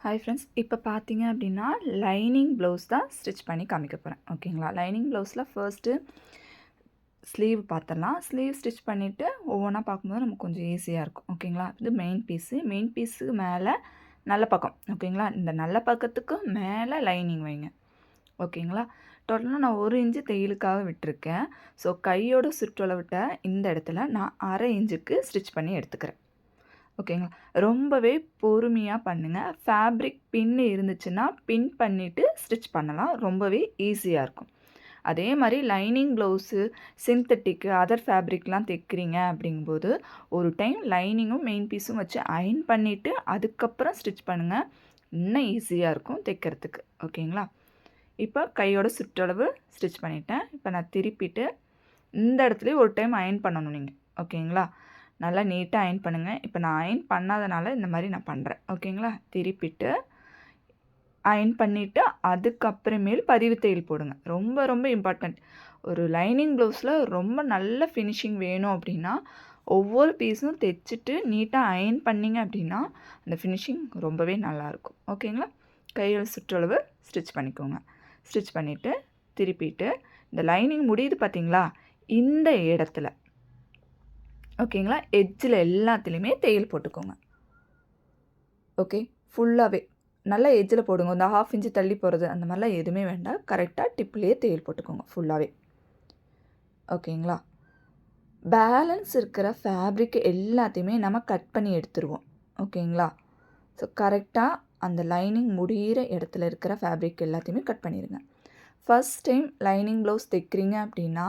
Hi friends, இப்போ பார்த்தீங்க அப்படின்னா லைனிங் ப்ளவுஸ் தான் ஸ்டிச் பண்ணி காமிக்க போகிறேன். ஓகேங்களா? லைனிங் ப்ளவுஸில் ஃபர்ஸ்ட்டு ஸ்லீவ் பார்த்துடலாம். ஸ்லீவ் ஸ்டிச் பண்ணிவிட்டு ஒவ்வொன்றா பார்க்கும்போது நமக்கு கொஞ்சம் ஈஸியாக இருக்கும். ஓகேங்களா? இது மெயின் பீஸுக்கு மேலே நல்ல பக்கம். ஓகேங்களா? இந்த நல்ல பக்கத்துக்கு மேலே லைனிங் வைங்க. ஓகேங்களா? டோட்டலாக நான் 1 இன்ச்சு தையலுக்காக விட்டுருக்கேன். ஸோ கையோட சுற்றளவிட்ட இந்த இடத்துல நான் 1/2 இன்ச்சுக்கு ஸ்டிச் பண்ணி எடுத்துக்கிறேன். ஓகேங்களா? ரொம்பவே பொறுமையாக பண்ணுங்கள். ஃபேப்ரிக் பின் இருந்துச்சுன்னா பின் பண்ணிவிட்டு ஸ்டிச் பண்ணலாம். ரொம்பவே ஈஸியாக இருக்கும். அதே மாதிரி லைனிங் ப்ளவுஸு, சிந்தட்டிக்கு, அதர் ஃபேப்ரிக்லாம் தைக்கிறீங்க அப்படிங்கும்போது ஒரு டைம் லைனிங்கும் மெயின் பீஸும் வச்சு அயர்ன் பண்ணிவிட்டு அதுக்கப்புறம் ஸ்டிச் பண்ணுங்கள். இன்னும் ஈஸியாக இருக்கும் தைக்கிறதுக்கு. ஓகேங்களா? இப்போ கையோட சுற்றளவு ஸ்டிச் பண்ணிட்டேன். இப்போ நான் திருப்பிட்டு இந்த இடத்துலையும் ஒரு டைம் அயர்ன் பண்ணணும் நீங்கள். ஓகேங்களா? நல்லா நீட்டாக அயர்ன் பண்ணுங்கள். இப்போ நான் அயர்ன் பண்ணாதனால இந்த மாதிரி நான் பண்ணுறேன். ஓகேங்களா? திருப்பிட்டு அயர்ன் பண்ணிவிட்டு அதுக்கப்புறமேல் பதிவு தையல் போடுங்க. ரொம்ப ரொம்ப இம்பார்ட்டண்ட். ஒரு லைனிங் ப்ளவுஸில் ரொம்ப நல்ல ஃபினிஷிங் வேணும் அப்படின்னா ஒவ்வொரு பீஸும் தைச்சிட்டு நீட்டாக அயர்ன் பண்ணிங்க அப்படின்னா அந்த ஃபினிஷிங் ரொம்பவே நல்லாயிருக்கும். ஓகேங்களா? கையில் சுற்றளவு ஸ்டிச் பண்ணிக்கோங்க. ஸ்டிச் பண்ணிவிட்டு திருப்பிட்டு இந்த லைனிங் முடியுது பார்த்தீங்களா? இந்த இடத்துல ஓகேங்களா? எட்ஜில் எல்லாத்துலேயுமே தையல் போட்டுக்கோங்க. ஓகே, ஃபுல்லாகவே நல்லா எட்ஜில் போடுங்க. இந்த 1/2 இன்ச்சு தள்ளி போகிறது அந்த மாதிரிலாம் எதுவுமே வேண்டாம். கரெக்டாக டிப்லேயே தையல் போட்டுக்கோங்க ஃபுல்லாகவே. ஓகேங்களா? பேலன்ஸ் இருக்கிற ஃபேப்ரிக் எல்லாத்தையுமே நம்ம கட் பண்ணி எடுத்துருவோம். ஓகேங்களா? ஸோ கரெக்டாக அந்த லைனிங் முடிகிற இடத்துல இருக்கிற ஃபேப்ரிக் எல்லாத்தையுமே கட் பண்ணிடுங்க. ஃபஸ்ட் டைம் லைனிங் ப்ளவுஸ் தைக்கிறீங்க அப்படின்னா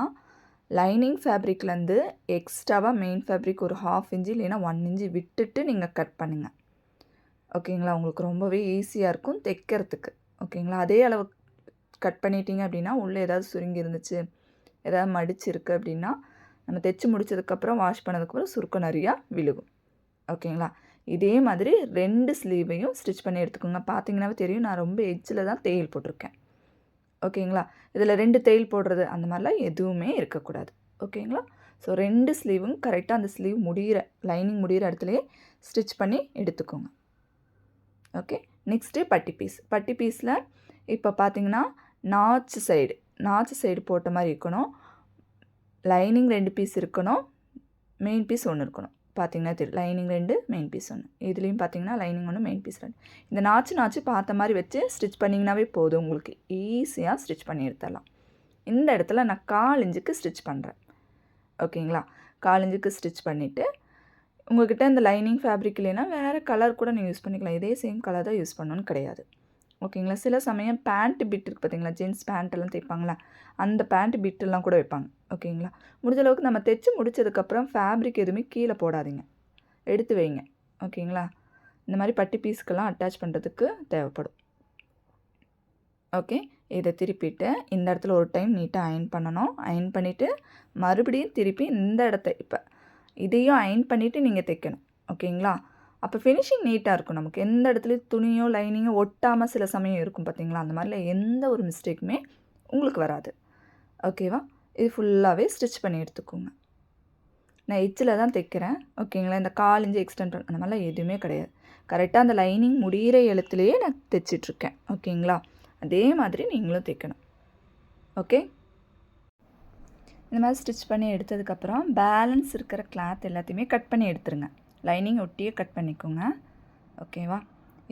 லைனிங் ஃபேப்ரிக்லேருந்து எக்ஸ்ட்ராவாக மெயின் ஃபேப்ரிக் ஒரு 1/2 இன்ச்சு இல்லைன்னா 1 இன்ச்சு விட்டுட்டு நீங்கள் கட் பண்ணுங்கள். ஓகேங்களா? உங்களுக்கு ரொம்பவே ஈஸியாக இருக்கும் தைக்கிறதுக்கு. ஓகேங்களா? அதே அளவு கட் பண்ணிட்டீங்க அப்படின்னா உள்ளே ஏதாவது சுருங்கி இருந்துச்சு, ஏதாவது மடிச்சிருக்கு அப்படின்னா நம்ம தைச்சி முடித்ததுக்கப்புறம் வாஷ் பண்ணதுக்கப்புறம் சுருக்கம் நிறையா விழுகும். ஓகேங்களா? இதே மாதிரி 2 ஸ்லீவையும் ஸ்டிச் பண்ணி எடுத்துக்கோங்க. பார்த்தீங்கன்னாவே தெரியும் நான் ரொம்ப எட்ஜில் தான் தையல் போட்டிருக்கேன். ஓகேங்களா? இதில் 2 தையல் போடுறது அந்த மாதிரிலாம் எதுவுமே இருக்கக்கூடாது. ஓகேங்களா? ஸோ 2 ஸ்லீவும் கரெக்டாக அந்த ஸ்லீவ் முடிகிற லைனிங் முடிகிற இடத்துலையே ஸ்டிச் பண்ணி எடுத்துக்கோங்க. ஓகே, நெக்ஸ்ட்டு பட்டி பீஸில் இப்போ பார்த்தீங்கன்னா நாச்சு சைடு போட்ட மாதிரி இருக்கணும். லைனிங் 2 பீஸ் இருக்கணும். மெயின் பீஸ் 1 இருக்கணும். பார்த்தீங்கன்னா தெரியும், லைனிங் 2 மெயின் பீஸ் 1. இதுலேயும் பார்த்தீங்கன்னா லைனிங் 1 மெயின் பீஸ் 2. இந்த நாச்சு பார்த்த மாதிரி வச்சு ஸ்டிச் பண்ணிங்கனாவே போதும். உங்களுக்கு ஈஸியாக ஸ்டிச் பண்ணி எடுத்துடலாம். இந்த இடத்துல நான் 1/4 இன்ச்சுக்கு ஸ்டிச் பண்ணுறேன். ஓகேங்களா? 1/4 இன்ச்சுக்கு ஸ்டிச் பண்ணிவிட்டு உங்கள்கிட்ட இந்த லைனிங் ஃபேப்ரிக் இல்லைன்னா வேறு கலர் கூட நீங்கள் யூஸ் பண்ணிக்கலாம். இதே சேம் கலர் தான் யூஸ் பண்ணணும்னு கிடையாது. ஓகேங்களா? சில சமயம் பேண்ட் பிட் இருக்குது பார்த்தீங்களா? ஜீன்ஸ் பேண்ட்டெல்லாம் தைப்பாங்களா? அந்த பேண்ட் பிட்டெல்லாம் கூட வைப்பாங்க. ஓகேங்களா? முடிஞ்ச அளவுக்கு நம்ம தைச்சி முடித்ததுக்கப்புறம் ஃபேப்ரிக் எதுவுமே கீழே போடாதீங்க, எடுத்து வைங்க. ஓகேங்களா? இந்த மாதிரி பட்டி பீஸ்க்கெல்லாம் அட்டாச் பண்ணுறதுக்கு தேவைப்படும். ஓகே, இதை திருப்பிட்டு இந்த இடத்துல ஒரு டைம் நீட்டாக அயர்ன் பண்ணணும். அயர்ன் பண்ணிவிட்டு மறுபடியும் திருப்பி இந்த இடத்த இப்போ இதையும் அயர்ன் பண்ணிவிட்டு நீங்கள் தைக்கணும். ஓகேங்களா? அப்போ ஃபினிஷிங் நீட்டாக இருக்கும். நமக்கு எந்த இடத்துலையும் துணியோ லைனிங்கோ ஒட்டாமல் சில சமயம் இருக்கும் பார்த்தீங்களா? அந்த மாதிரிலாம் எந்த ஒரு மிஸ்டேக்குமே உங்களுக்கு வராது. ஓகேவா? இது ஃபுல்லாகவே ஸ்டிச் பண்ணி எடுத்துக்கோங்க. நான் எட்ஜில் தான் தைக்கிறேன். ஓகேங்களா? இந்த 1/4 இன்ச்சு எக்ஸ்டெண்ட் அந்த மாதிரிலாம் எதுவுமே கிடையாது. கரெக்டாக அந்த லைனிங் முடிகிற இடத்துலையே நான் தைச்சிட்ருக்கேன். ஓகேங்களா? அதே மாதிரி நீங்களும் தைக்கணும். ஓகே, இந்த மாதிரி ஸ்டிச் பண்ணி எடுத்ததுக்கப்புறம் பேலன்ஸ் இருக்கிற கிளாத் எல்லாத்தையுமே கட் பண்ணி எடுத்துருங்க. லைனிங் ஒட்டியே கட் பண்ணிக்கோங்க. ஓகேவா?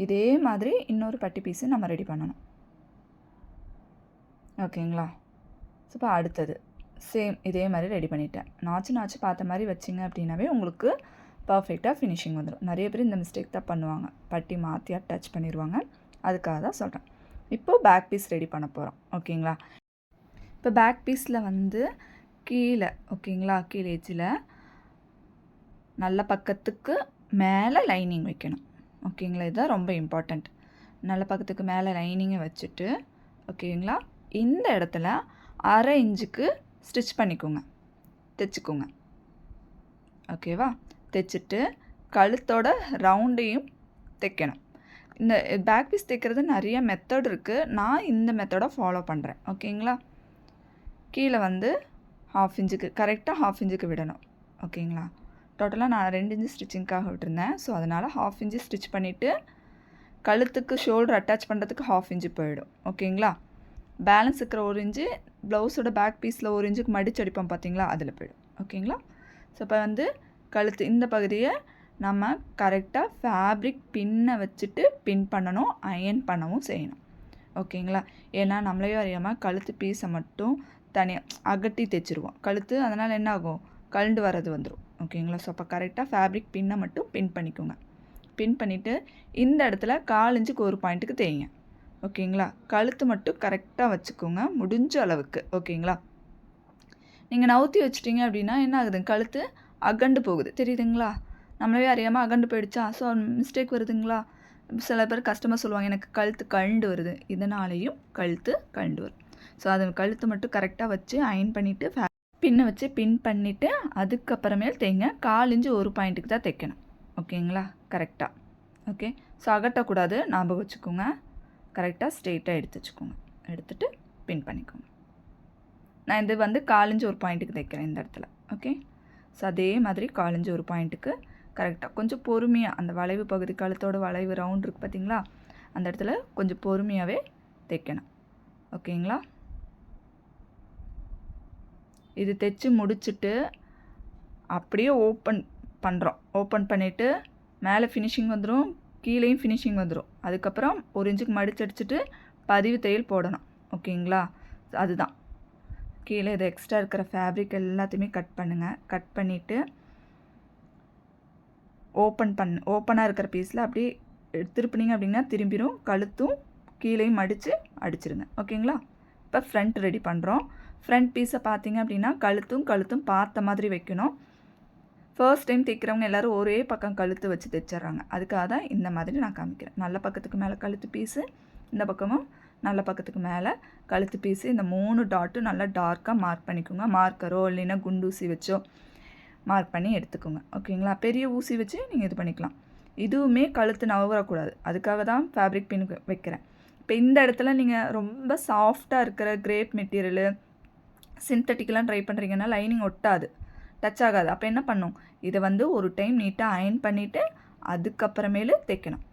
இதே மாதிரி இன்னொரு பட்டி பீஸு நம்ம ரெடி பண்ணணும். ஓகேங்களா? ஸோ இப்போ அடுத்தது சேம் இதே மாதிரி ரெடி பண்ணிட்டேன். நாச்சு பார்த்த மாதிரி வச்சிங்க அப்படின்னாவே உங்களுக்கு பர்ஃபெக்டாக ஃபினிஷிங் வந்துடும். நிறைய பேர் இந்த மிஸ்டேக் தான் பண்ணுவாங்க, பட்டி மாற்றி அட்டாச் பண்ணிடுவாங்க. அதுக்காக தான் சொல்கிறேன். இப்போது பேக் பீஸ் ரெடி பண்ண போகிறோம். ஓகேங்களா? இப்போ பேக் பீஸில் வந்து கீழே ஓகேங்களா, கீழே எட்ஜில் நல்ல பக்கத்துக்கு மேலே லைனிங் வைக்கணும். ஓகேங்களா? இதுதான் ரொம்ப இம்பார்ட்டண்ட். நல்ல பக்கத்துக்கு மேலே லைனிங்கை வச்சுட்டு ஓகேங்களா, இந்த இடத்துல 1/2 இன்ச்சுக்கு ஸ்டிச் பண்ணிக்கோங்க, தைச்சிக்கோங்க. ஓகேவா? தைச்சிட்டு கழுத்தோட ரவுண்டையும் தைக்கணும். இந்த பேக் பீஸ் தைக்கிறது நிறைய மெத்தட் இருக்குது. நான் இந்த மெத்தடை ஃபாலோ பண்ணுறேன். ஓகேங்களா? கீழே வந்து 1/2 இன்ச்சுக்கு கரெக்டாக 1/2 இன்ச்சுக்கு விடணும். ஓகேங்களா? டோட்டலாக நான் 2 இன்ச்சு ஸ்டிச்சிங்க்காக விட்டுருந்தேன். ஸோ அதனால் 1/2 இன்ச்சு ஸ்டிச் பண்ணிவிட்டு கழுத்துக்கு ஷோல்டர் அட்டாச் பண்ணுறதுக்கு 1/2 இன்ச்சு போயிடும். ஓகேங்களா? பேலன்ஸ் இருக்கிற 1 இன்ச்சு ப்ளவுஸோட பேக் பீஸில் 1 இன்ச்சுக்கு மடிச்சு அடிப்போம் பார்த்தீங்களா, அதில் போயிடும். ஓகேங்களா? ஸோ இப்போ வந்து கழுத்து இந்த பகுதியை நம்ம கரெக்டாக ஃபேப்ரிக் பின்னை வச்சுட்டு பின் பண்ணணும், அயன் பண்ணவும் செய்யணும். ஓகேங்களா? ஏன்னா நம்மளையே அறியாமல் கழுத்து பீஸை மட்டும் தனியாக அகட்டி தைச்சிருவோம் கழுத்து. அதனால் என்ன ஆகும், கழண்டு வர்றது வந்துடும். ஓகேங்களா? ஸோ அப்போ கரெக்டாக ஃபேப்ரிக் பின்னை மட்டும் பின் பண்ணிக்கோங்க. பின் பண்ணிவிட்டு இந்த இடத்துல 1/4 இன்ச்சுக்கு ஒரு பாயிண்ட்டுக்கு தேய்ங்க. ஓகேங்களா? கழுத்து மட்டும் கரெக்டாக வச்சுக்கோங்க முடிஞ்ச அளவுக்கு. ஓகேங்களா? நீங்கள் நவுத்தி வச்சிட்டிங்க அப்படின்னா என்ன ஆகுது, கழுத்து அகண்டு போகுது. தெரியுதுங்களா? நம்மளவே அறியாமல் அகண்டு போயிடுச்சா, ஸோ மிஸ்டேக் வருதுங்களா? சில பேர் கஸ்டமர் சொல்லுவாங்க எனக்கு கழுத்து கழண்டு வருது, இதனாலேயும் கழுத்து கழண்டு வரும். ஸோ அது கழுத்து மட்டும் கரெக்டாக வச்சு அயன் பண்ணிவிட்டு பின்னை வச்சு பின் பண்ணிவிட்டு அதுக்கப்புறமேல் தேய்ங்க. 1/4 இன்ச்சு ஒரு பாயிண்ட்டுக்கு தான் தைக்கணும். ஓகேங்களா? கரெக்டாக. ஓகே. ஸோ அகட்டக்கூடாது, ஞாபகம் வச்சுக்கோங்க. கரெக்டாக ஸ்ட்ரெயிட்டாக எடுத்து வச்சுக்கோங்க. எடுத்துகிட்டு பின் பண்ணிக்கோங்க. நான் இது வந்து 1/4 இன்ச்சு ஒரு பாயிண்ட்டுக்கு தைக்கிறேன் இந்த இடத்துல. ஓகே. ஸோ அதே மாதிரி 1/4 இன்ச்சு ஒரு பாயிண்ட்டுக்கு கரெக்டாக கொஞ்சம் பொறுமையாக அந்த வளைவு பகுதி, கழுத்தோட வளைவு ரவுண்ட் இருக்குது பார்த்தீங்களா, அந்த இடத்துல கொஞ்சம் பொறுமையாகவே தைக்கணும். ஓகேங்களா? இது தைச்சி முடிச்சுட்டு அப்படியே ஓப்பன் பண்ணுறோம். ஓப்பன் பண்ணிவிட்டு மேலே ஃபினிஷிங் வந்துடும், கீழேயும் ஃபினிஷிங் வந்துடும். அதுக்கப்புறம் 1 இன்ச்சுக்கு மடிச்சு அடிச்சுட்டு பதிவு தையல் போடணும். ஓகேங்களா? அதுதான். கீழே இது எக்ஸ்ட்ரா இருக்கிற ஃபேப்ரிக் எல்லாத்தையுமே கட் பண்ணுங்கள். கட் பண்ணிவிட்டு ஓப்பனாக இருக்கிற பீஸில் அப்படியே திருப்பினீங்க அப்படின்னா திரும்பிடும். கழுத்தும் கீழேயும் மடித்து அடிச்சிருங்க. ஓகேங்களா? இப்போ ஃப்ரண்ட் ரெடி பண்ணுறோம். ஃப்ரண்ட் பீஸை பார்த்தீங்க அப்படின்னா கழுத்தும் பார்த்த மாதிரி வைக்கணும். ஃபர்ஸ்ட் டைம் தைக்கிறவங்க எல்லோரும் ஒரே பக்கம் கழுத்து வச்சு தைச்சிட்றாங்க. அதுக்காக தான் இந்த மாதிரி நான் காமிக்கிறேன். நல்ல பக்கத்துக்கு மேலே கழுத்து பீஸு, இந்த பக்கமும் நல்ல பக்கத்துக்கு மேலே கழுத்து பீஸு. இந்த 3 டாட்டும் நல்லா டார்க்காக மார்க் பண்ணிக்கோங்க. மார்க்கரோ இல்லைன்னா குண்டூசி வச்சோ மார்க் பண்ணி எடுத்துக்கோங்க. ஓகேங்களா? பெரிய ஊசி வச்சு நீங்கள் இது பண்ணிக்கலாம். இதுவுமே கழுத்து நவரக்கூடாது, அதுக்காக தான் ஃபேப்ரிக் பின் வைக்கிறேன். இப்போ இந்த இடத்துல நீங்கள் ரொம்ப சாஃப்டாக இருக்கிற கிரேப் மெட்டீரியலு சிந்தட்டிக்கெலாம் ட்ரை பண்ணுறீங்கன்னா லைனிங் ஒட்டாது, டச் ஆகாது. அப்போ என்ன பண்ணும், இதை வந்து ஒரு டைம் நீட்டாக அயன் பண்ணிவிட்டு அதுக்கப்புறமேலு தைக்கணும்.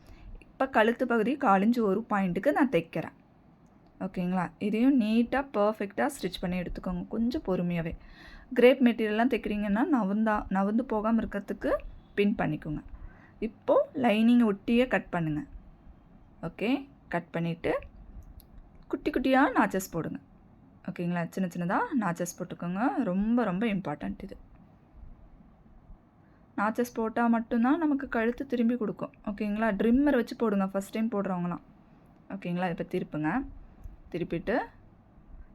இப்போ கழுத்து பகுதி 1/4 இன்ச்சு ஒரு பாயிண்ட்டுக்கு நான் தைக்கிறேன். ஓகேங்களா? இதையும் நீட்டாக பர்ஃபெக்டாக ஸ்டிச் பண்ணி எடுத்துக்கோங்க, கொஞ்சம் பொறுமையாகவே. கிரேப் மெட்டீரியல்லாம் தைக்கிறீங்கன்னா நவுந்து போகாமல் இருக்கிறதுக்கு பின் பண்ணிக்கோங்க. இப்போது லைனிங்கை ஒட்டியே கட் பண்ணுங்கள். ஓகே. கட் பண்ணிவிட்டு குட்டி குட்டியாக நாச்சஸ் போடுங்க. ஓகேங்களா? சின்ன சின்னதாக நாச்சஸ் போட்டுக்கோங்க. ரொம்ப ரொம்ப இம்பார்ட்டண்ட் இது. நாச்சஸ் போட்டால் மட்டும்தான் நமக்கு கழுத்து திரும்பி கொடுக்கும். ஓகேங்களா? ட்ரிம்மர் வச்சு போடுங்க ஃபஸ்ட் டைம் போடுறவங்களாம். ஓகேங்களா? இப்போ திருப்புங்க. திருப்பிட்டு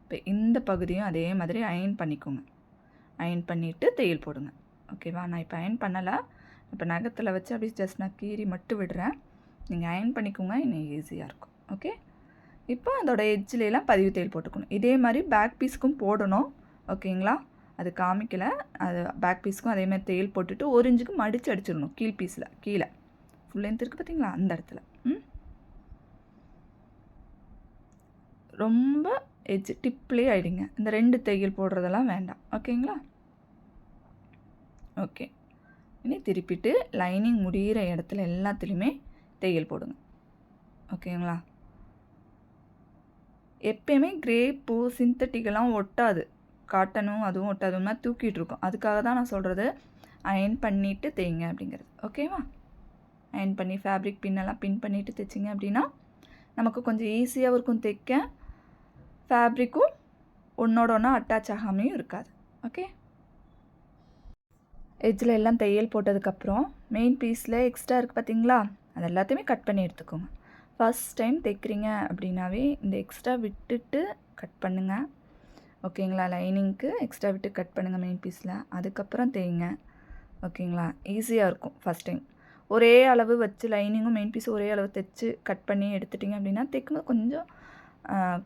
இப்போ இந்த பகுதியும் அதே மாதிரி அயன் பண்ணிக்கோங்க. அயன் பண்ணிவிட்டு தையல் போடுங்க. ஓகேவா? நான் இப்போ அயன் பண்ணலை, இப்போ நகத்தில் வச்சு அப்படியே ஜஸ்ட் நான் கீறி மட்டும் விடுறேன். நீங்கள் அயன் பண்ணிக்கோங்க, இன்னும் ஈஸியாக இருக்கும். ஓகே. இப்போ அதோட எட்ஜிலெலாம் பதிவு தையல் போட்டுக்கணும். இதே மாதிரி பேக் பீஸுக்கும் போடணும். ஓகேங்களா? அது காமிக்கலை, அது பேக் பீஸுக்கும் அதேமாதிரி தையல் போட்டுட்டு 1 இன்ச்சுக்கு மடித்து அடிச்சிடணும். கீழ் பீஸில் கீழே ஃபுல் லென்த் இருக்குது பார்த்தீங்களா, அந்த இடத்துல. ரொம்ப எட்ஜ் டிப்லேயே ஆகிடுங்க. இந்த 2 தையல் போடுறதெல்லாம் வேண்டாம். ஓகேங்களா? ஓகே. இனி திருப்பிட்டு லைனிங் முடிகிற இடத்துல எல்லாத்துலேயுமே தையல் போடுங்க. ஓகேங்களா? எப்பயுமே கிரேப்பு சிந்தட்டிக்கெல்லாம் ஒட்டாது, காட்டனும் அதுவும் ஒட்டாதுன்னா தூக்கிட்டு இருக்கும். அதுக்காக தான் நான் சொல்கிறது அயன் பண்ணிவிட்டு தைங்க அப்படிங்கிறது. ஓகேவா? அயன் பண்ணி ஃபேப்ரிக் பின்னெல்லாம் பின் பண்ணிவிட்டு தைச்சிங்க அப்படின்னா நமக்கு கொஞ்சம் ஈஸியாகவும் இருக்கும் தைக்க, ஃபேப்ரிக்கும் ஒன்றோட ஒன்றா அட்டாச் ஆகாமையும் இருக்காது. ஓகே. எட்ஜில் எல்லாம் தையல் போட்டதுக்கப்புறம் மெயின் பீஸில் எக்ஸ்ட்ரா இருக்குது பார்த்தீங்களா, அது எல்லாத்தையுமே கட் பண்ணி எடுத்துக்கோங்க. ஃபஸ்ட் டைம் தைக்கிறீங்க அப்படின்னாவே இந்த எக்ஸ்ட்ரா விட்டுட்டு கட் பண்ணுங்கள். ஓகேங்களா? லைனிங்க்கு எக்ஸ்ட்ரா விட்டு கட் பண்ணுங்கள் மெயின் பீஸில், அதுக்கப்புறம் தைங்க. ஓகேங்களா? ஈஸியாக இருக்கும் ஃபஸ்ட் டைம். ஒரே அளவு வச்சு லைனிங்கும் மெயின் பீஸும் ஒரே அளவு தைச்சி கட் பண்ணி எடுத்துட்டிங்க அப்படின்னா தைக்கும்போது கொஞ்சம்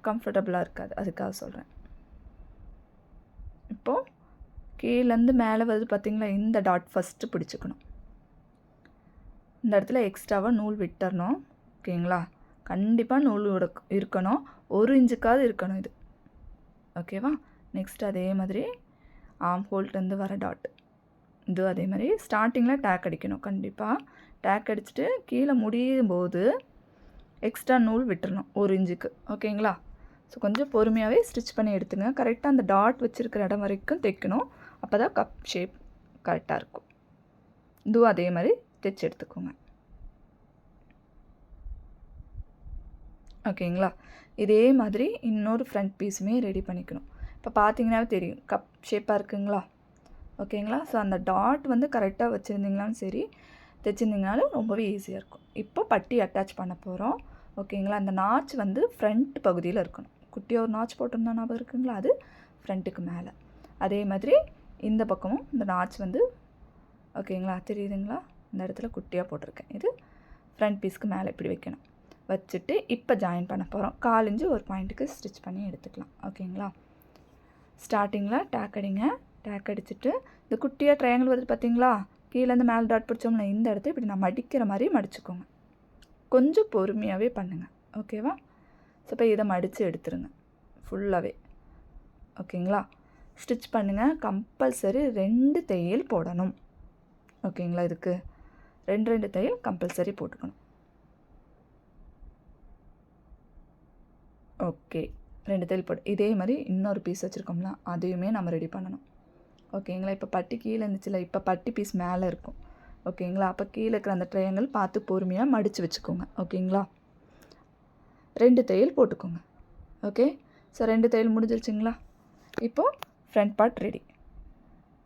கம்ஃபர்டபுளாக இருக்காது, அதுக்காக சொல்கிறேன். இப்போது கீழேருந்து மேலே வருது பார்த்திங்களா, இந்த டாட் ஃபஸ்ட்டு பிடிச்சிக்கணும். இந்த இடத்துல எக்ஸ்ட்ராவாக நூல் விட்டுறணும். ஓகேங்களா? கண்டிப்பாக நூல் இருக்கணும், 1 இன்ச்சுக்காவது இருக்கணும் இது. ஓகேவா? நெக்ஸ்ட் அதே மாதிரி ஆர்ம் ஹோல்லேருந்து வர டாட், இது அதே மாதிரி ஸ்டார்டிங்கில் டேக் அடிக்கணும். கண்டிப்பாக டேக் அடிச்சுட்டு கீழே முடியும் போது எக்ஸ்ட்ரா நூல் விட்டுறணும் 1 இன்ச்சுக்கு. ஓகேங்களா? ஸோ கொஞ்சம் பொறுமையாகவே ஸ்டிச் பண்ணி எடுத்துங்க. கரெக்டாக அந்த டாட் வச்சுருக்கிற இடம் வரைக்கும் தைக்கணும். அப்போ தான் கப் ஷேப் கரெக்டாக இருக்கும். இதுவும் அதே மாதிரி தைச்சி எடுத்துக்கோங்க. ஓகேங்களா? இதே மாதிரி இன்னொரு ஃப்ரண்ட் பீஸுமே ரெடி பண்ணிக்கணும். இப்போ பார்த்தீங்கன்னாவே தெரியும் கப் ஷேப்பாக இருக்குங்களா? ஓகேங்களா? ஸோ அந்த டாட் வந்து கரெக்டாக வச்சுருந்தீங்களாலும் சரி, தைச்சிருந்தீங்கனாலும் ரொம்பவே ஈஸியாக இருக்கும். இப்போ பட்டி அட்டாச் பண்ண போகிறோம். ஓகேங்களா? அந்த நாச் வந்து ஃப்ரண்ட் பகுதியில் இருக்கணும். குட்டியாக ஒரு நாச் போட்டிருந்தா ஞாபகம் இருக்குங்களா? அது ஃப்ரண்ட்டுக்கு மேலே. அதே மாதிரி இந்த பக்கமும் இந்த நாச் வந்து ஓகேங்களா? தெரியுதுங்களா? இந்த இடத்துல குட்டியாக போட்டிருக்கேன். இது ஃப்ரண்ட் பீஸ்க்கு மேலே இப்படி வைக்கணும். வச்சுட்டு இப்போ ஜாயின் பண்ண போகிறோம். 1/4 இன்ச்சு ஒரு பாயிண்ட்டுக்கு ஸ்டிச் பண்ணி எடுத்துக்கலாம். ஓகேங்களா? ஸ்டார்டிங்கில் டேக் அடிங்க. டேக் அடிச்சுட்டு இந்த குட்டியாக ட்ரையாங்கிள் வருது பார்த்தீங்களா? கீழேருந்து மேலே டாட் பிடிச்சோம்னா இந்த இடத்த இப்படி நான் மடிக்கிற மாதிரி மடிச்சுக்கோங்க. கொஞ்சம் பொறுமையாகவே பண்ணுங்கள். ஓகேவா? ஸோ இப்போ இதை மடித்து எடுத்துருங்க ஃபுல்லாகவே. ஓகேங்களா? ஸ்டிச் பண்ணுங்கள். கம்பல்சரி 2 தையல் போடணும். ஓகேங்களா? இதுக்கு 2 தையல் கம்பல்சரி போட்டுக்கணும். ஓகே, 2 தையல் போட்டு இதே மாதிரி இன்னொரு பீஸ் வச்சுருக்கோம்னா அதையுமே நம்ம ரெடி பண்ணணும். ஓகேங்களா? இப்போ பட்டி கீழே இருந்துச்சுல, இப்போ பட்டி பீஸ் மேலே இருக்கும். ஓகேங்களா? அப்போ கீழே இருக்கிற அந்த ட்ரையாங்கிள் பார்த்து பொறுமையாக மடித்து வச்சுக்கோங்க. ஓகேங்களா? 2 தையல் போட்டுக்கோங்க. ஓகே, ஸோ 2 தையல் முடிஞ்சிருச்சுங்களா? இப்போது ஃப்ரண்ட் பார்ட் ரெடி.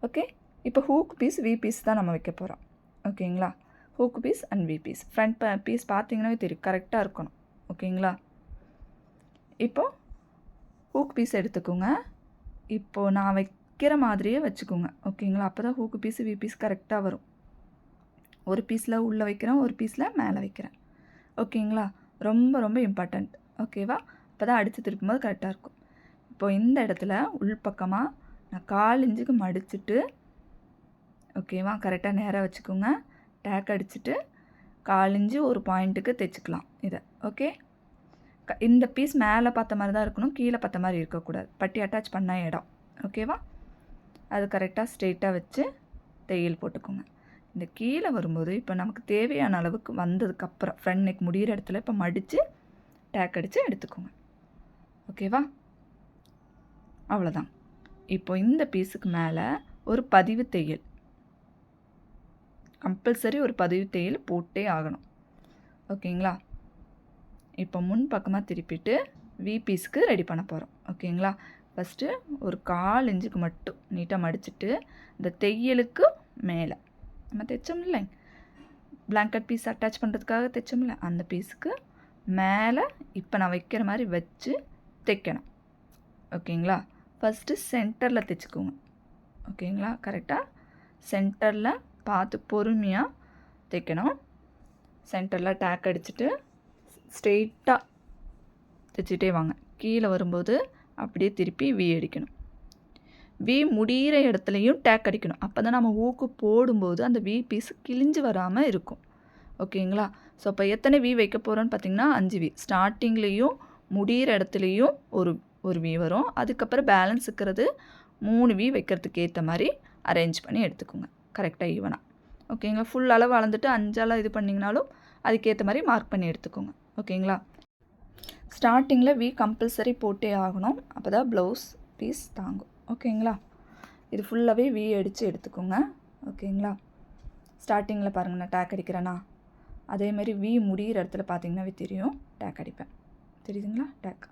ஓகே, இப்போ ஹூக் பீஸ் வி பீஸ் தான் நம்ம வைக்க போகிறோம். ஓகேங்களா? Hook piece and V piece. Front piece பார்த்தீங்கன்னாவே தெரியும் கரெக்டாக இருக்கணும். ஓகேங்களா? இப்போது ஹூக் பீஸ் எடுத்துக்கோங்க. இப்போது நான் வைக்கிற மாதிரியே வச்சுக்கோங்க. ஓகேங்களா? அப்போ தான் ஹூக் பீஸு வி பீஸ் கரெக்டாக வரும். ஒரு பீஸில் உள்ளே வைக்கிறேன், ஒரு பீஸில் மேலே வைக்கிறேன். ஓகேங்களா? ரொம்ப ரொம்ப இம்பார்ட்டண்ட். ஓகேவா? அப்போ தான் அடித்து திருப்பும்போது கரெக்டாக இருக்கும். இப்போது இந்த இடத்துல உள்பக்கமாக நான் 1/4 இன்ச்சுக்கு மடிச்சுட்டு ஓகேவா? கரெக்டாக நேராக வச்சுக்கோங்க. டேக் அடிச்சுட்டு 1/4 இன்ச்சு ஒரு பாயிண்ட்டுக்கு தைச்சிக்கலாம் இதை. ஓகே, இந்த பீஸ் மேலே பார்த்த மாதிரி தான் இருக்கணும், கீழே பார்த்த மாதிரி இருக்கக்கூடாது. பட்டி அட்டாச் பண்ண இடம். ஓகேவா? அது கரெக்டாக ஸ்ட்ரெயிட்டாக வச்சு தையல் போட்டுக்கோங்க. இந்த கீழே வரும்போது இப்போ நமக்கு தேவையான அளவுக்கு வந்ததுக்கப்புறம் ஃப்ரண்ட் நெக் முடிகிற இடத்துல இப்போ மடித்து டேக் அடித்து எடுத்துக்கோங்க. ஓகேவா? அவ்வளோதான். இப்போ இந்த பீஸுக்கு மேலே ஒரு பதிவு தையல், கம்பல்சரி ஒரு பதிவு தையல் போட்டே ஆகணும். ஓகேங்களா? இப்போ முன் பக்கமாக திருப்பிட்டு வி பீஸுக்கு ரெடி பண்ண போகிறோம். ஓகேங்களா? ஃபஸ்ட்டு ஒரு 1/4 இன்ச்சுக்கு மட்டும் நீட்டாக மடிச்சுட்டு இந்த தையலுக்கு மேலே நம்ம தைச்சோம்ல, பிளாங்கெட் பீஸ் அட்டாச் பண்ணுறதுக்காக தைச்சோம்ல, அந்த பீஸுக்கு மேலே இப்போ நான் வைக்கிற மாதிரி வச்சு தைக்கணும். ஓகேங்களா? ஃபஸ்ட்டு சென்டரில் தைச்சிக்கோங்க. ஓகேங்களா? கரெக்டாக சென்டரில் பார்த்து பொறுமையாக தைக்கணும். சென்டரில் டேக் அடிச்சுட்டு ஸ்ட்ரெயிட்டாக தைச்சிட்டே வாங்க. கீழே வரும்போது அப்படியே திருப்பி வி அடிக்கணும். வி முடிகிற இடத்துலையும் டேக் அடிக்கணும். அப்போ தான் நம்ம ஊக்கு போடும்போது அந்த வி பீஸ் கிழிஞ்சு வராமல் இருக்கும். ஓகேங்களா? ஸோ அப்போ எத்தனை வி வைக்க போகிறோன்னு பார்த்தீங்கன்னா 5 வி. ஸ்டார்டிங்லேயும் முடிகிற இடத்துலையும் ஒரு வி வரும். அதுக்கப்புறம் பேலன்ஸ் இருக்கிறது 3 வி வைக்கிறதுக்கு ஏற்ற மாதிரி அரேஞ்ச் பண்ணி எடுத்துக்கோங்க கரெக்டாக ஈவனாக. ஓகேங்களா? ஃபுல் அளவு அளந்துட்டு 5ஆல் இது பண்ணிங்கனாலும் அதுக்கேற்ற மாதிரி மார்க் பண்ணி எடுத்துக்கோங்க. ஓகேங்களா? ஸ்டார்டிங்கில் வி கம்பல்சரி போட்டே ஆகணும். அப்போ தான் ப்ளவுஸ் பீஸ் தாங்கும். ஓகேங்களா? இது ஃபுல்லாகவே வி அடித்து எடுத்துக்கோங்க. ஓகேங்களா? ஸ்டார்டிங்கில் பாருங்கள் நான் டேக் அடிக்கிறேன்னா, அதேமாதிரி வி முடிகிற இடத்துல பார்த்தீங்கன்னாவே தெரியும் டேக் அடிப்பேன். தெரியுதுங்களா? டேக்.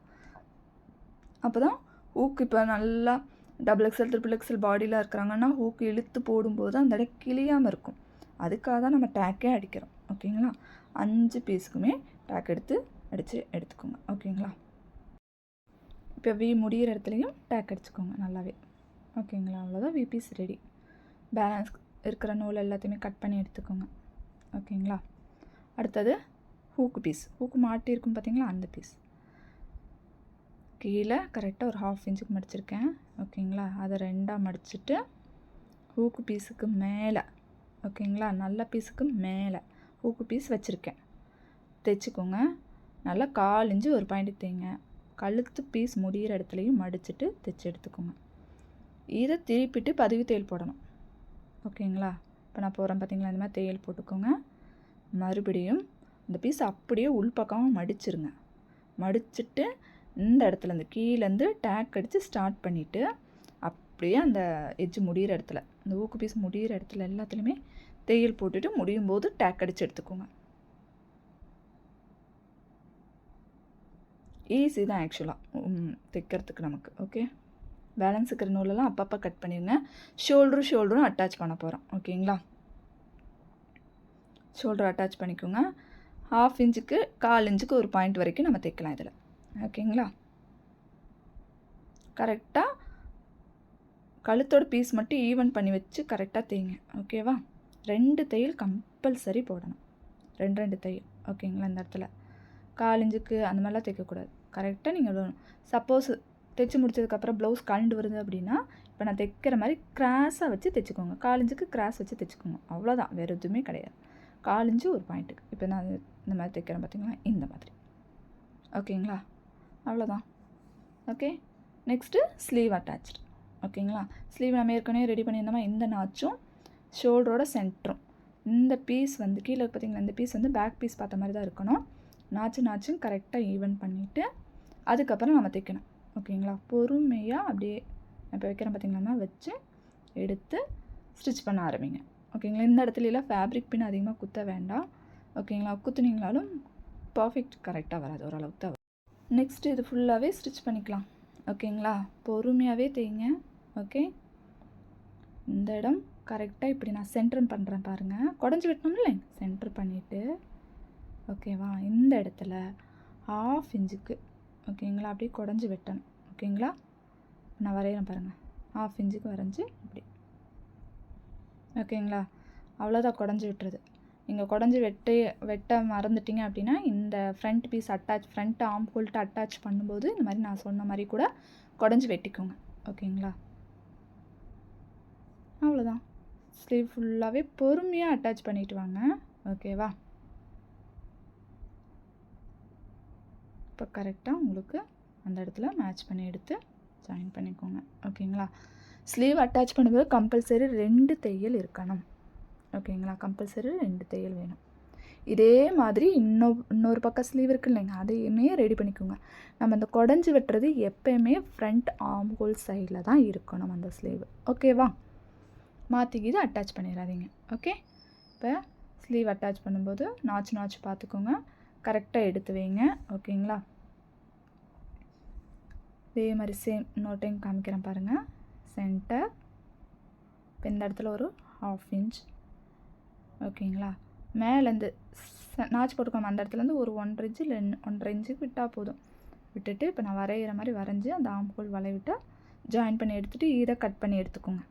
அப்போ தான் ஹூக் இப்போ நல்லா டபுள் எக்ஸல் ட்ரிபிள் எக்ஸல் பாடியில் இருக்கிறாங்கன்னா ஹூக் இழுத்து போடும்போது அந்த இடம் கிளியாமல் இருக்கும். அதுக்காக தான் நம்ம டேக்கே அடிக்கிறோம். ஓகேங்களா? 5 பீஸுக்குமே டேக் அடித்து எடுத்துக்கோங்க. ஓகேங்களா? இப்போ வி முடிகிற இடத்துலையும் டேக் அடிச்சுக்கோங்க நல்லாவே. ஓகேங்களா? அவ்வளோதான், வி பீஸ் ரெடி. பேலன்ஸ் இருக்கிற நூல் எல்லாத்தையுமே கட் பண்ணி எடுத்துக்கோங்க. ஓகேங்களா? அடுத்தது ஹூக்கு பீஸ். ஹூக்கு மாட்டி இருக்கும் பார்த்தீங்களா, அந்த பீஸ் கீழே கரெக்டாக ஒரு 1/2 இன்ச்சுக்கு மடிச்சிருக்கேன். ஓகேங்களா? அதை 2ஆக மடிச்சுட்டு ஹூக்கு பீஸுக்கு மேலே, ஓகேங்களா, நல்ல பீஸுக்கு மேலே ஹூக்கு பீஸ் வச்சுருக்கேன். தைச்சிக்கோங்க. நல்லா 1/4 இன்ச்சு ஒரு பாயிண்ட் தைங்க. கழுத்து பீஸ் முடிகிற இடத்துலையும் மடிச்சுட்டு தைச்சி எடுத்துக்கோங்க. இதை திருப்பிட்டு பதிவு தையல் போடணும். ஓகேங்களா? இப்போ நான் போகிறேன் பார்த்தீங்களா, இந்த மாதிரி தையல் போட்டுக்கோங்க. மறுபடியும் இந்த பீஸ் அப்படியே உள்பக்கமாக மடிச்சிருங்க. மடிச்சுட்டு இந்த இடத்துல இந்த கீழேருந்து டேக் அடித்து ஸ்டார்ட் பண்ணிவிட்டு அப்படியே அந்த எட்ஜ் முடிகிற இடத்துல, இந்த ஊக்கு பீஸ் முடிகிற இடத்துல எல்லாத்துலேயுமே தையல் போட்டுட்டு முடியும் போது டேக் அடித்து எடுத்துக்கோங்க. ஈஸி தான் ஆக்சுவலாக தைக்கிறதுக்கு நமக்கு. ஓகே, பேலன்ஸ் இருக்கிற நூலெல்லாம் அப்பப்போ கட் பண்ணிடுங்க. ஷோல்டரும் அட்டாச் பண்ண போகிறோம். ஓகேங்களா, ஷோல்டர் அட்டாச் பண்ணிக்கோங்க. 1/2 இன்ச்சுக்கு 1/4 இன்ச்சுக்கு ஒரு பாயிண்ட் வரைக்கும் நம்ம தைக்கலாம் இதில். ஓகேங்களா, கரெக்டாக கழுத்தோட பீஸ் மட்டும் ஈவன் பண்ணி வச்சு கரெக்டாக தைங்க. ஓகேவா, 2 தையல் கம்பல்சரி போடணும். 2 தையல். ஓகேங்களா, இந்த இடத்துல 1/4 இன்ச்சுக்கு அந்த மாதிரிலாம் தைக்கக்கூடாது. கரெக்டாக நீங்கள் சப்போஸ் தைச்சி முடிச்சதுக்கப்புறம் ப்ளவுஸ் கழண்டு வருது அப்படின்னா, இப்போ நான் தைக்கிற மாதிரி கிராஸாக வச்சு தைச்சிக்கோங்க. 1/4 இன்ச்சுக்கு கிராஸ் வச்சு தைச்சிக்கோங்க. அவ்வளோதான், வேறு எதுவுமே கிடையாது. 1/4 இன்ச்சு ஒரு பாயிண்ட்டுக்கு. இப்போ நான் இந்த மாதிரி தைக்கிறேன் பார்த்தீங்களா, இந்த மாதிரி. ஓகேங்களா, அவ்வளோதான். Okay, next sleeve attached. ஓகேங்களா, ஸ்லீவ் நம்ம ஏற்கனவே ரெடி பண்ணியிருந்தோமா, இந்த நாச்சும் ஷோல்டரோட சென்டரும் இந்த பீஸ் வந்து கீழே பார்த்தீங்களா, இந்த பீஸ் வந்து பேக் பீஸ் பார்த்த மாதிரி தான் இருக்கணும். நாச்சும் கரெக்டாக ஈவன் பண்ணிவிட்டு அதுக்கப்புறம் நம்ம தைக்கணும். ஓகேங்களா, பொறுமையாக அப்படியே இப்போ வைக்கிறேன் பார்த்தீங்களா, வச்சு எடுத்து ஸ்டிச் பண்ண ஆரம்பிங்க. ஓகேங்களா, இந்த இடத்துலலாம் ஃபேப்ரிக் பின் அதிகமாக குத்த வேண்டாம். ஓகேங்களா, குத்துனீங்களாலும் பர்ஃபெக்ட் கரெக்டாக வராது, ஓரளவுக்கு தான் வரும். நெக்ஸ்ட்டு இது ஃபுல்லாகவே ஸ்டிச் பண்ணிக்கலாம். ஓகேங்களா, பொறுமையாகவே தைங்க. ஓகே, இந்த இடம் கரெக்டாக இப்படி நான் சென்டர் பண்ணுறேன் பாருங்கள். குடஞ்சி வெட்டணும் இல்லைங்க, சென்டர் பண்ணிவிட்டு ஓகேவா, இந்த இடத்துல 1/2 இன்ச்சுக்கு ஓகேங்களா அப்படியே குடஞ்சி வெட்டணும். ஓகேங்களா, நான் வரைகிறேன் பாருங்கள், 1/2 இன்ச்சுக்கு வரைஞ்சி இப்படி. ஓகேங்களா, அவ்வளோதான் குடஞ்சி விட்டுறது. நீங்கள் குடஞ்சி வெட்ட மறந்துட்டீங்க அப்படின்னா இந்த front piece front armhole attach பண்ணும்போது இந்த மாதிரி நான் சொன்ன மாதிரி கூட குடஞ்சி வெட்டிக்கோங்க. ஓகேங்களா, அவ்வளோதான். ஸ்லீவ் ஃபுல்லாகவே பொறுமையாக அட்டாச் பண்ணிட்டு வாங்க. ஓகேவா, இப்போ கரெக்டாக உங்களுக்கு அந்த இடத்துல மேட்ச் பண்ணி எடுத்து ஜாயின் பண்ணிக்கோங்க. ஓகேங்களா, ஸ்லீவ் அட்டாச் பண்ணும்போது கம்பல்சரி 2 தையல் இருக்கணும். ஓகேங்களா, கம்பல்சரி 2 தையல் வேணும். இதே மாதிரி இன்னொரு பக்கம் ஸ்லீவ் இருக்குது இல்லைங்க, அதையுமே ரெடி பண்ணிக்கோங்க. நம்ம அந்த குடஞ்சி வெட்டுறது எப்போயுமே ஃப்ரண்ட் ஆர்ம் ஹோல் சைடில் தான் இருக்கணும் அந்த ஸ்லீவ். ஓகேவா, மாற்றிக்கிது அட்டாச் பண்ணிடாதீங்க. ஓகே, இப்போ ஸ்லீவ் அட்டாச் பண்ணும்போது நாச்சு பார்த்துக்கோங்க, கரெக்டாக எடுத்து வைங்க. ஓகேங்களா, இதே மாதிரி சேம் இன்னொரு டைம் காமிக்கிறேன் பாருங்கள். சென்டர், இப்போ இந்த இடத்துல ஒரு 1/2 இன்ச். ஓகேங்களா, மேலேருந்து நாச்சு போட்டுக்கோங்க. அந்த இடத்துலேருந்து ஒரு 1.5 இன்ச்சு இல்லை 1.5 இன்ச்சுக்கு விட்டால் போதும். விட்டுட்டு இப்போ நான் வரைகிற மாதிரி வரைஞ்சி அந்த ஆர்ம் ஹோல் வளைவிட்டு ஜாயின் பண்ணி எடுத்துகிட்டு இதை கட் பண்ணி எடுத்துக்கோங்க.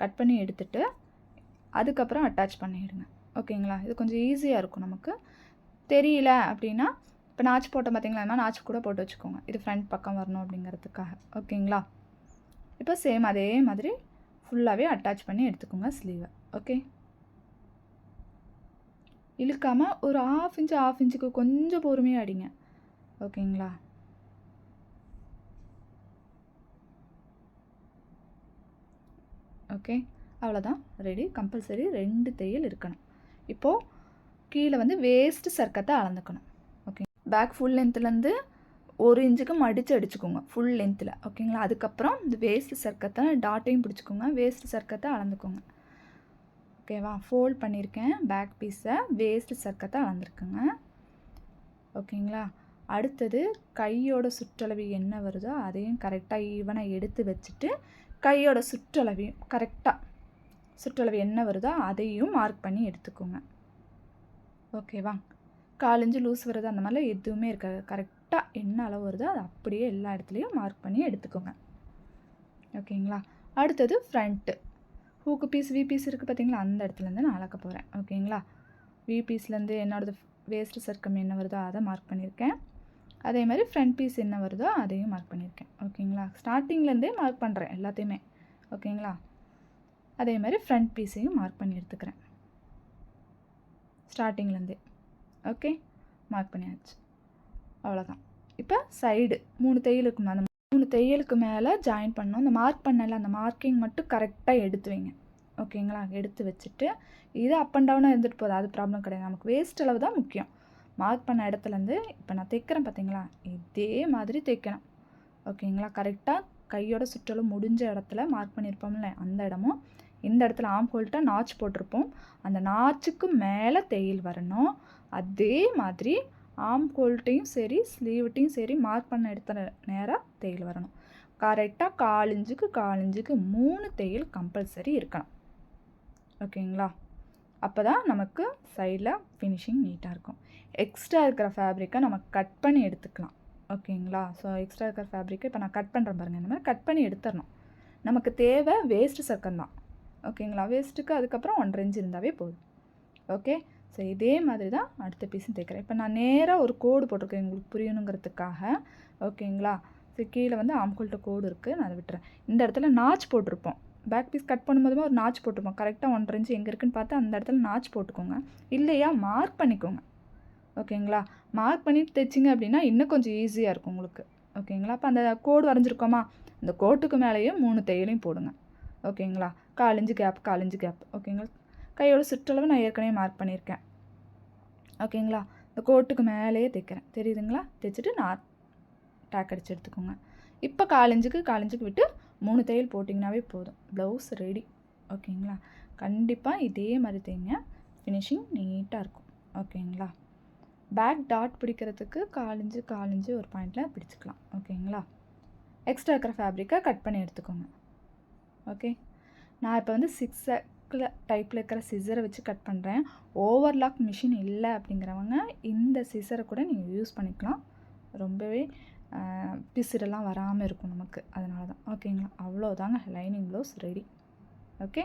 கட் பண்ணி எடுத்துகிட்டு அதுக்கப்புறம் அட்டாச் பண்ணிவிடுங்க. ஓகேங்களா, இது கொஞ்சம் ஈஸியாக இருக்கும் நமக்கு. தெரியல அப்படின்னா இப்போ நாச்சு போட்டோம் பார்த்தீங்களா, நாச்சு கூட போட்டு வச்சுக்கோங்க. இது ஃப்ரண்ட் பக்கம் வரணும் அப்படிங்கிறதுக்காக. ஓகேங்களா, இப்போ சேம் அதே மாதிரி ஃபுல்லாகவே அட்டாச் பண்ணி எடுத்துக்கோங்க ஸ்லீவை. ஓகே, இழுக்காமல் ஒரு 1/2 இன்ச்சுக்கு கொஞ்சம் பொறுமையாக அடிங்க. ஓகேங்களா, ஓகே, அவ்வளோதான், ரெடி. கம்பல்சரி 2 தையல் இருக்கணும். இப்போது கீழே வந்து வேஸ்ட்டு சர்க்கத்தை அளந்துக்கணும். ஓகே, பேக் ஃபுல் லென்த்துலேருந்து 1 இன்ச்சுக்கு மடித்து அடிச்சுக்கோங்க ஃபுல் லென்த்தில். ஓகேங்களா, அதுக்கப்புறம் இந்த வேஸ்ட்டு சர்க்கத்தை டாட்டையும் பிடிச்சிக்கோங்க, வேஸ்ட்டு சர்க்கத்தை அளந்துக்கோங்க. ஓகேவா, ஃபோல்ட் பண்ணியிருக்கேன் பேக் பீஸை, வேஸ்ட்டு சர்க்கத்தை அளந்துருக்குங்க. ஓகேங்களா, அடுத்தது கையோட சுற்றளவு என்ன வருதோ அதையும் கரெக்டாக ஈவனாக எடுத்து வச்சுட்டு கையோட சுற்றளவையும் கரெக்டாக சுற்றளவு என்ன வருதோ அதையும் மார்க் பண்ணி எடுத்துக்கோங்க. ஓகேவா, 1/4 இன்ச்சு லூஸ் வருது அந்த மாதிரிலாம் எதுவுமே இருக்காது. கரெக்டாக என்ன அளவு வருதோ அது அப்படியே எல்லா இடத்துலையும் மார்க் பண்ணி எடுத்துக்கோங்க. ஓகேங்களா, அடுத்தது front hook piece V piece இருக்குது பார்த்தீங்களா, அந்த இடத்துலேருந்து நான் அளக்க போகிறேன். ஓகேங்களா, வி பீஸ்லேருந்து என்னோடது வேஸ்ட்டு சர்க்கம் என்ன வருதோ அதை மார்க் பண்ணியிருக்கேன். அதே மாதிரி ஃப்ரண்ட் பீஸ் என்ன வருதோ அதையும் மார்க் பண்ணியிருக்கேன். ஓகேங்களா, ஸ்டார்டிங்லேருந்தே மார்க் பண்ணுறேன் எல்லாத்தையுமே. ஓகேங்களா, அதே மாதிரி ஃப்ரண்ட் பீஸையும் மார்க் பண்ணி எடுத்துக்கிறேன் ஸ்டார்டிங்லேருந்தே. ஓகே, மார்க் பண்ணியாச்சு. அவ்வளோதான். இப்போ சைடு 3 தையல் இருக்குமா, அந்த 3 தையலுக்கு மேலே ஜாயின் பண்ணணும். அந்த மார்க் பண்ணல அந்த மார்க்கிங் மட்டும் கரெக்டாக எடுத்து வைங்க. ஓகேங்களா? எடுத்து வச்சுட்டு இது அப் அண்ட் டவுனாக இருந்துட்டு போகுது, அது ப்ராப்ளம் கிடையாது. நமக்கு வேஸ்ட் அளவு தான் முக்கியம். மார்க் பண்ண இடத்துலேருந்து இப்போ நான் தைக்கிறேன் பார்த்தீங்களா, இதே மாதிரி தைக்கணும். ஓகேங்களா? கரெக்டாக கையோட சுற்றலும் முடிஞ்ச இடத்துல மார்க் பண்ணியிருப்போம்ல, அந்த இடமும் இந்த இடத்துல ஆம் ஹோல்ட்ட நாச் போட்டிருப்போம், அந்த நாச்சுக்கு மேலே தையல் வரணும். அதே மாதிரி ஆம் ஹோல்ட்டையும் சரி ஸ்லீவ்ட்டையும் சரி மார்க் பண்ண இடத்துல நேராக தையல் வரணும். கரெக்டாக 4 இன்ச்சுக்கு 4 இன்ச்சுக்கு 3 தையல் கம்பல்சரி இருக்கணும். ஓகேங்களா? அப்போ தான் நமக்கு சைடில் ஃபினிஷிங் நீட்டாக இருக்கும். எக்ஸ்ட்ரா இருக்கிற ஃபேப்ரிக்கை நம்ம கட் பண்ணி எடுத்துக்கலாம். ஓகேங்களா? ஸோ எக்ஸ்ட்ரா இருக்கிற ஃபேப்ரிக்கை இப்போ நான் கட் பண்ணுறேன் பாருங்கள், இந்த மாதிரி கட் பண்ணி எடுத்துடணும். நமக்கு தேவை வேஸ்ட்டு சர்க்கம் தான். ஓகேங்களா? வேஸ்ட்டுக்கு அதுக்கப்புறம் 1.5 இன்ச் இருந்தாவே போதும். ஓகே, ஸோ இதே மாதிரி தான் அடுத்த பீஸும் தைக்கிறேன். இப்போ நான் நேராக ஒரு கோடு போட்டிருக்கேன் உங்களுக்கு புரியணுங்கிறதுக்காக. ஓகேங்களா? ஸோ கீழே வந்து ஆம்கோல்ட்ட கோடு இருக்குது, நான் அதை விட்டுறேன். இந்த இடத்துல நாச் போட்டிருப்போம், பேக் பீஸ் கட் பண்ணும்போதுமே ஒரு நாச் போட்டிருப்போம். கரெக்டாக 1.5 இன்ச் எங்கே இருக்குதுன்னு பார்த்து அந்த இடத்துல நாச் போட்டுக்கோங்க, இல்லையா மார்க் பண்ணிக்கோங்க. ஓகேங்களா? மார்க் பண்ணிட்டு தைச்சிங்க அப்படின்னா இன்னும் கொஞ்சம் ஈஸியாக இருக்கும் உங்களுக்கு. ஓகேங்களா? அப்போ அந்த கோடு வரைஞ்சிருக்கோமா, அந்த கோட்டுக்கு மேலேயே 3 தையலையும் போடுங்க. ஓகேங்களா? 4 இன்ச்சு கேப் 4 இன்ச்சு கேப். ஓகேங்களா? கையோட சுற்றளவு நான் ஏற்கனவே மார்க் பண்ணியிருக்கேன். ஓகேங்களா? இந்த கோட்டுக்கு மேலேயே தைக்கிறேன், தெரியுதுங்களா? தைச்சிட்டு நான் டேக் அடித்து எடுத்துக்கோங்க. இப்போ 4 இன்ச்சுக்கு 4 இன்ச்சுக்கு விட்டு 3 தையல் போட்டிங்கனாவே போதும், ப்ளவுஸ் ரெடி. ஓகேங்களா? கண்டிப்பாக இதே மாதிரி தைங்க, ஃபினிஷிங் நீட்டாக இருக்கும். ஓகேங்களா? பேக் டாட் பிடிக்கிறதுக்கு 4 இன்ச்சு 4 இன்ச்சு ஒரு பாயிண்டில் பிடிச்சிக்கலாம். ஓகேங்களா? எக்ஸ்ட்ரா இருக்கிற ஃபேப்ரிக்கை கட் பண்ணி எடுத்துக்கோங்க. ஓகே, நான் இப்போ வந்து 6 டைப்பில் இருக்கிற சிசரை வச்சு கட் பண்ணுறேன். ஓவர்லாக் மிஷின் இல்லை அப்படிங்கிறவங்க இந்த சிசரை கூட நீங்கள் யூஸ் பண்ணிக்கலாம். ரொம்பவே பிசுரெல்லாம் வராமல் இருக்கும் நமக்கு, அதனால தான். ஓகேங்களா? அவ்வளோதாங்க, லைனிங் ப்ளவுஸ் ரெடி. ஓகே.